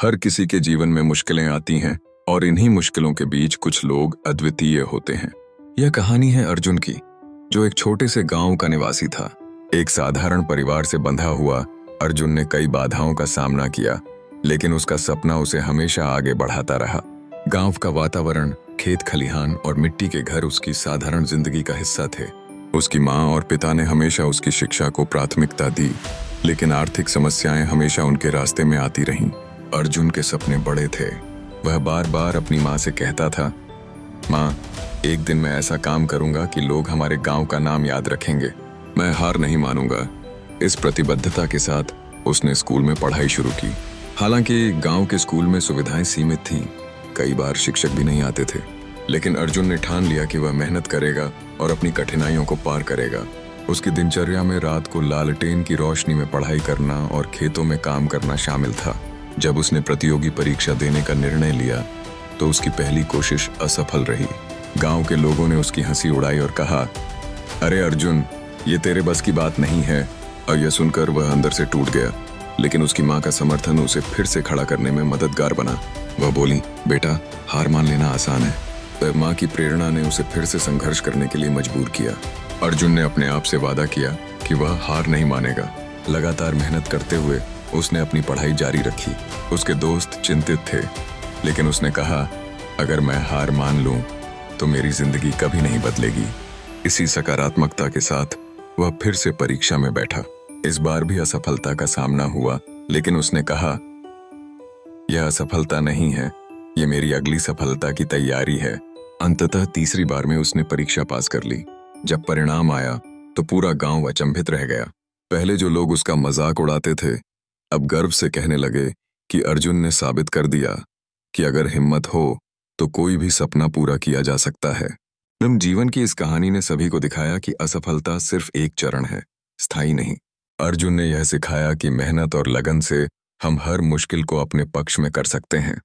हर किसी के जीवन में मुश्किलें आती हैं और इन्हीं मुश्किलों के बीच कुछ लोग अद्वितीय होते हैं। यह कहानी है अर्जुन की, जो एक छोटे से गांव का निवासी था। एक साधारण परिवार से बंधा हुआ अर्जुन ने कई बाधाओं का सामना किया, लेकिन उसका सपना उसे हमेशा आगे बढ़ाता रहा। गांव का वातावरण, खेत खलिहान और मिट्टी के घर उसकी साधारण जिंदगी का हिस्सा थे। उसकी माँ और पिता ने हमेशा उसकी शिक्षा को प्राथमिकता दी, लेकिन आर्थिक समस्याएं हमेशा उनके रास्ते में आती रहीं। अर्जुन के सपने बड़े थे। वह बार बार अपनी माँ से कहता था, माँ, एक दिन मैं ऐसा काम करूंगा कि लोग हमारे गांव का नाम याद रखेंगे। मैं हार नहीं मानूंगा। इस प्रतिबद्धता के साथ उसने स्कूल में पढ़ाई शुरू की। हालांकि गांव के स्कूल में सुविधाएं सीमित थीं, कई बार शिक्षक भी नहीं आते थे, लेकिन अर्जुन ने ठान लिया कि वह मेहनत करेगा और अपनी कठिनाइयों को पार करेगा। उसकी दिनचर्या में रात को लालटेन की रोशनी में पढ़ाई करना और खेतों में काम करना शामिल था। जब उसने प्रतियोगी परीक्षा देने का निर्णय लिया तो उसकी पहली कोशिश असफल रही। गांव के लोगों ने उसकी हंसी उड़ाई और कहा, अरे अर्जुन, ये तेरे बस की बात नहीं है। और यह सुनकर वह अंदर से टूट गया, लेकिन उसकी माँ का समर्थन उसे फिर से खड़ा करने में मददगार बना। वह बोली, बेटा, हार मान लेना आसान है। तो माँ की प्रेरणा ने उसे फिर से संघर्ष करने के लिए मजबूर किया। अर्जुन ने अपने आप से वादा किया कि वह हार नहीं मानेगा। लगातार मेहनत करते हुए उसने अपनी पढ़ाई जारी रखी। उसके दोस्त चिंतित थे, लेकिन उसने कहा, अगर मैं हार मान लूं तो मेरी जिंदगी कभी नहीं बदलेगी। इसी सकारात्मकता के साथ वह फिर से परीक्षा में बैठा। इस बार भी असफलता का सामना हुआ, लेकिन उसने कहा, यह असफलता नहीं है, ये मेरी अगली सफलता की तैयारी है। अंततः तीसरी बार में उसने परीक्षा पास कर ली। जब परिणाम आया तो पूरा गांव अचंभित रह गया। पहले जो लोग उसका मजाक उड़ाते थे, अब गर्व से कहने लगे कि अर्जुन ने साबित कर दिया कि अगर हिम्मत हो तो कोई भी सपना पूरा किया जा सकता है। जीवन की इस कहानी ने सभी को दिखाया कि असफलता सिर्फ एक चरण है, स्थायी नहीं। अर्जुन ने यह सिखाया कि मेहनत और लगन से हम हर मुश्किल को अपने पक्ष में कर सकते हैं।